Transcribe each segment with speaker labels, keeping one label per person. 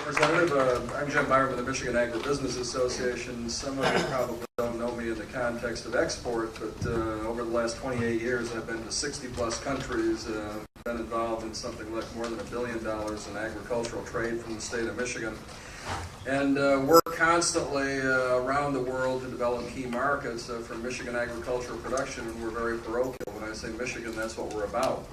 Speaker 1: Representative. I'm Jim Byron with the Michigan Agribusiness Association. Some of you probably don't know me in the context of export, but over the last 28 years I've been to 60-plus countries, been involved in something like more than $1 billion in agricultural trade from the state of Michigan, and work constantly around the world to develop key markets for Michigan agricultural production, and we're very parochial. When I say Michigan, that's what we're about.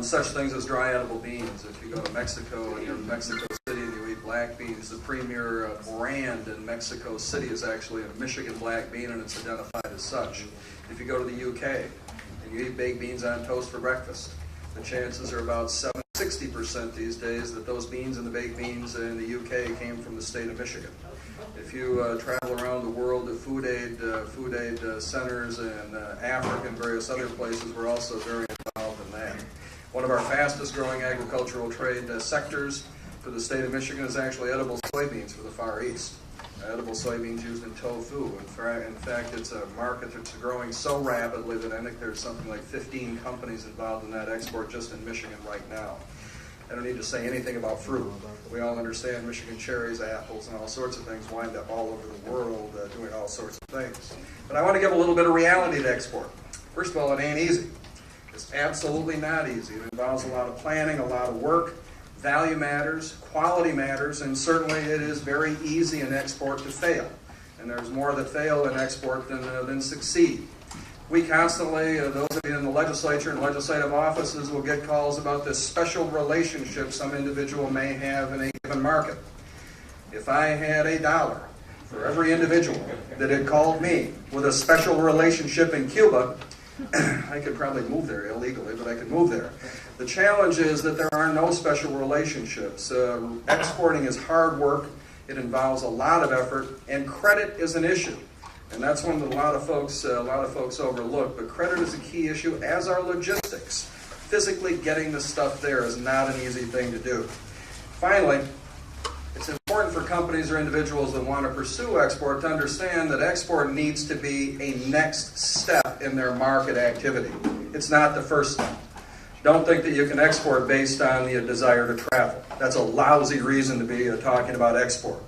Speaker 1: Such things as dry edible beans. If you go to Mexico and you're in Mexico City and you eat black beans, the premier brand in Mexico City is actually a Michigan black bean, and it's identified as such. If you go to the UK and you eat baked beans on toast for breakfast, the chances are about 60% these days that those beans and the baked beans in the UK came from the state of Michigan. If you travel around the world to food aid centers in Africa and various other places, we're also very involved in that. One of our fastest growing agricultural trade sectors for the state of Michigan is actually edible soybeans for the Far East. Edible soybeans used in tofu. In fact, it's a market that's growing so rapidly that I think there's something like 15 companies involved in that export just in Michigan right now. I don't need to say anything about fruit. We all understand Michigan cherries, apples, and all sorts of things wind up all over the world doing all sorts of things. But I want to give a little bit of reality to export. First of all, it ain't easy. It's absolutely not easy. It involves a lot of planning, a lot of work. Value matters, quality matters, and certainly it is very easy in export to fail. And there's more that fail in export than succeed. We constantly, those of you in the legislature and legislative offices, will get calls about this special relationship some individual may have in a given market. If I had $1 for every individual that had called me with a special relationship in Cuba, I could probably move there illegally, but I could move there. The challenge is that there are no special relationships. Exporting is hard work. It involves a lot of effort, and credit is an issue. And that's one that a lot of folks overlook. But credit is a key issue, as are logistics. Physically getting the stuff there is not an easy thing to do. Finally, it's important for companies or individuals that want to pursue export to understand that export needs to be a next step in their market activity. It's not the first step. Don't think that you can export based on the desire to travel. That's a lousy reason to be talking about export.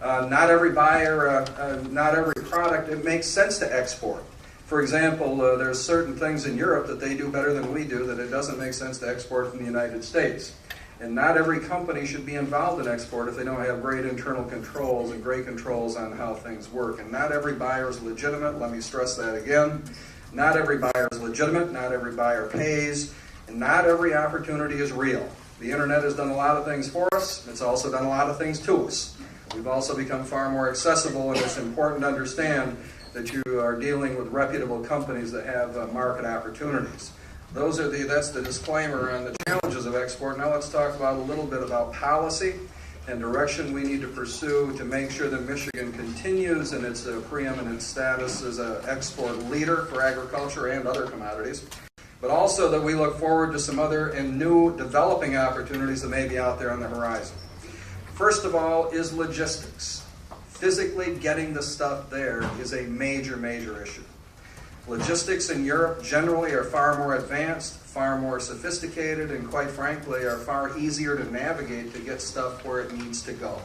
Speaker 1: Not every buyer, not every product, it makes sense to export. For example, there's certain things in Europe that they do better than we do that it doesn't make sense to export from the United States. And not every company should be involved in export if they don't have great internal controls and great controls on how things work. And not every buyer is legitimate. Let me stress that again. Not every buyer is legitimate. Not every buyer pays. And not every opportunity is real. The internet has done a lot of things for us. It's also done a lot of things to us. We've also become far more accessible, and it's important to understand that you are dealing with reputable companies that have market opportunities. That's the disclaimer on the challenges of export. Now let's talk about a little bit about policy and direction we need to pursue to make sure that Michigan continues in its preeminent status as an export leader for agriculture and other commodities, but also that we look forward to some other and new developing opportunities that may be out there on the horizon. First of all is logistics. Physically getting the stuff there is a major, major issue. Logistics in Europe generally are far more advanced, far more sophisticated, and quite frankly are far easier to navigate to get stuff where it needs to go.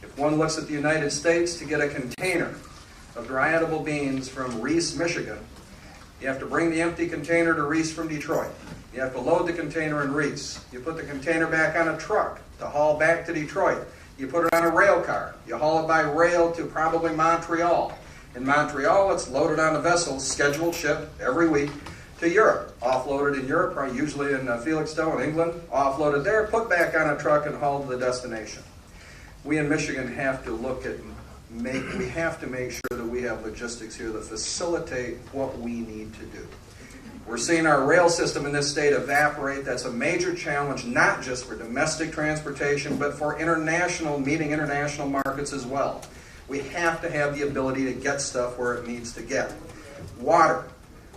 Speaker 1: If one looks at the United States, to get a container of dry edible beans from Reese, Michigan, you have to bring the empty container to Reese from Detroit. You have to load the container in Reese. You put the container back on a truck to haul back to Detroit. You put it on a rail car. You haul it by rail to probably Montreal. In Montreal, it's loaded on a vessel, scheduled ship every week to Europe. Offloaded in Europe, usually in Felixstowe in England. Offloaded there, put back on a truck and hauled to the destination. We in Michigan have to we have to make sure that we have logistics here that facilitate what we need to do. We're seeing our rail system in this state evaporate. That's a major challenge, not just for domestic transportation, but for meeting international markets as well. We have to have the ability to get stuff where it needs to get. Water.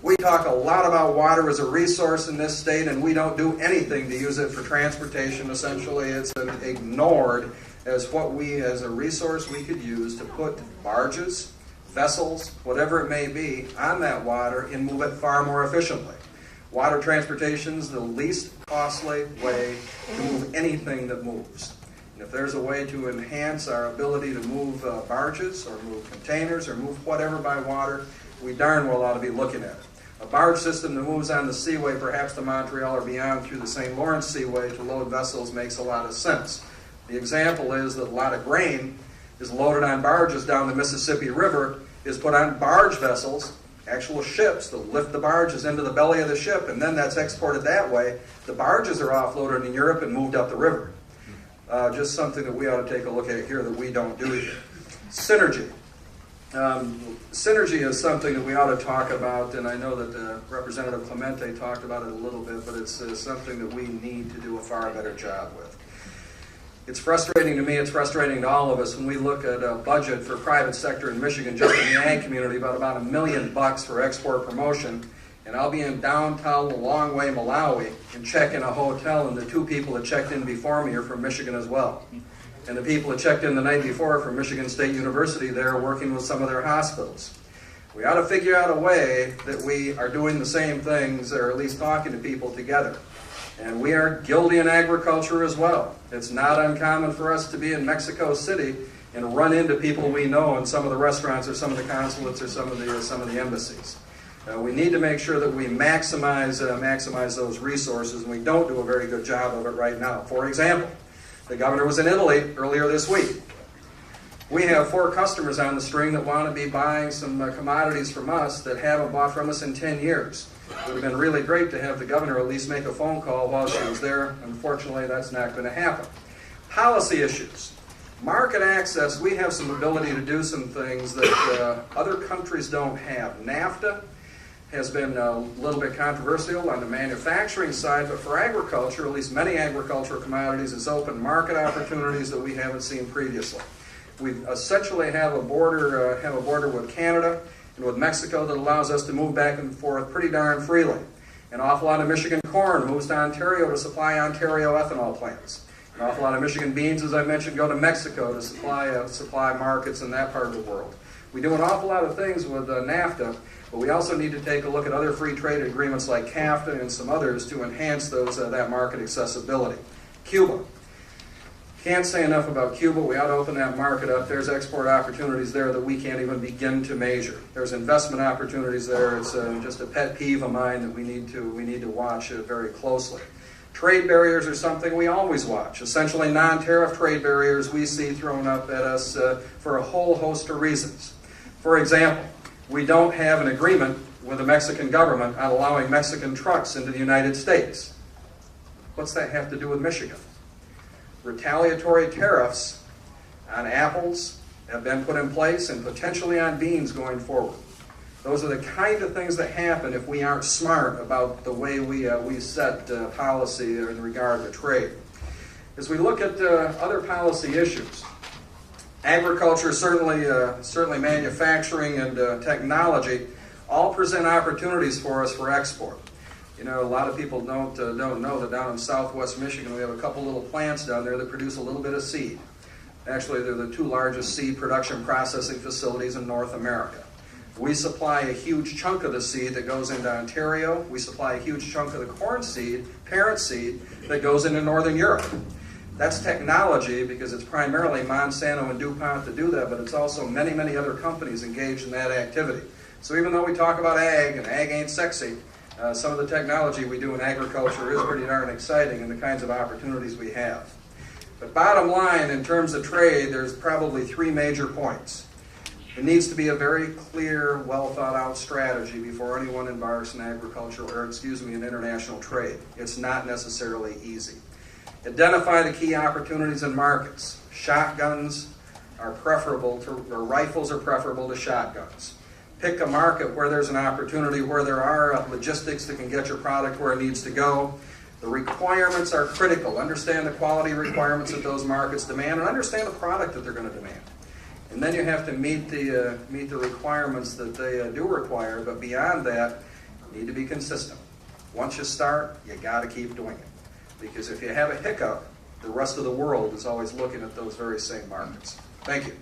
Speaker 1: We talk a lot about water as a resource in this state, and we don't do anything to use it for transportation. Essentially, it's ignored as a resource we could use to put barges, vessels, whatever it may be, on that water and move it far more efficiently. Water transportation is the least costly way to move anything that moves. And if there's a way to enhance our ability to move barges or move containers or move whatever by water, we darn well ought to be looking at it. A barge system that moves on the seaway, perhaps to Montreal or beyond through the St. Lawrence Seaway to load vessels, makes a lot of sense. The example is that a lot of grain is loaded on barges down the Mississippi River, is put on barge vessels, actual ships that lift the barges into the belly of the ship, and then that's exported that way. The barges are offloaded in Europe and moved up the river. Just something that we ought to take a look at here that we don't do here. Synergy. Synergy is something that we ought to talk about, and I know that Representative Clemente talked about it a little bit, but it's something that we need to do a far better job with. It's frustrating to me, it's frustrating to all of us when we look at a budget for private sector in Michigan, just in the ag community, about $1 million for export promotion, and I'll be in downtown Longway, Malawi, and check in a hotel, and the two people that checked in before me are from Michigan as well. And the people that checked in the night before are from Michigan State University there working with some of their hospitals. We ought to figure out a way that we are doing the same things, or at least talking to people together. And we are guilty in agriculture as well. It's not uncommon for us to be in Mexico City and run into people we know in some of the restaurants or some of the consulates or some of the embassies. We need to make sure that we maximize those resources, and we don't do a very good job of it right now. For example, the governor was in Italy earlier this week. We have 4 customers on the string that want to be buying some commodities from us that haven't bought from us in 10 years. It would have been really great to have the governor at least make a phone call while she was there. Unfortunately, that's not going to happen. Policy issues. Market access, we have some ability to do some things that other countries don't have. NAFTA has been a little bit controversial on the manufacturing side, but for agriculture, at least many agricultural commodities, it's open market opportunities that we haven't seen previously. We essentially have a border with Canada and with Mexico that allows us to move back and forth pretty darn freely. An awful lot of Michigan corn moves to Ontario to supply Ontario ethanol plants. An awful lot of Michigan beans, as I mentioned, go to Mexico to supply markets in that part of the world. We do an awful lot of things with NAFTA, but we also need to take a look at other free trade agreements like CAFTA and some others to enhance that market accessibility. Cuba. Can't say enough about Cuba. We ought to open that market up. There's export opportunities there that we can't even begin to measure. There's investment opportunities there. It's just a pet peeve of mine that we need to watch very closely. Trade barriers are something we always watch. Essentially non-tariff trade barriers we see thrown up at us for a whole host of reasons. For example, we don't have an agreement with the Mexican government on allowing Mexican trucks into the United States. What's that have to do with Michigan? Retaliatory tariffs on apples have been put in place and potentially on beans going forward. Those are the kind of things that happen if we aren't smart about the way we set policy in regard to trade. As we look at other policy issues, agriculture, certainly manufacturing and technology all present opportunities for us for export. You know, a lot of people don't know that down in southwest Michigan we have a couple little plants down there that produce a little bit of seed. Actually, they're the 2 largest seed production processing facilities in North America. We supply a huge chunk of the seed that goes into Ontario. We supply a huge chunk of the corn seed, parent seed, that goes into Northern Europe. That's technology because it's primarily Monsanto and DuPont that do that, but it's also many, many other companies engaged in that activity. So even though we talk about ag, and ag ain't sexy, some of the technology we do in agriculture is pretty darn exciting and the kinds of opportunities we have. But bottom line, in terms of trade, there's probably 3 major points. It needs to be a very clear, well thought out strategy before anyone embarks in in international trade. It's not necessarily easy. Identify the key opportunities in markets. Shotguns are preferable to, or rifles are preferable to shotguns. Pick a market where there's an opportunity, where there are logistics that can get your product where it needs to go. The requirements are critical. Understand the quality requirements that those markets demand, and understand the product that they're going to demand. And then you have to meet the requirements that they do require, but beyond that, you need to be consistent. Once you start, you got to keep doing it. Because if you have a hiccup, the rest of the world is always looking at those very same markets. Thank you.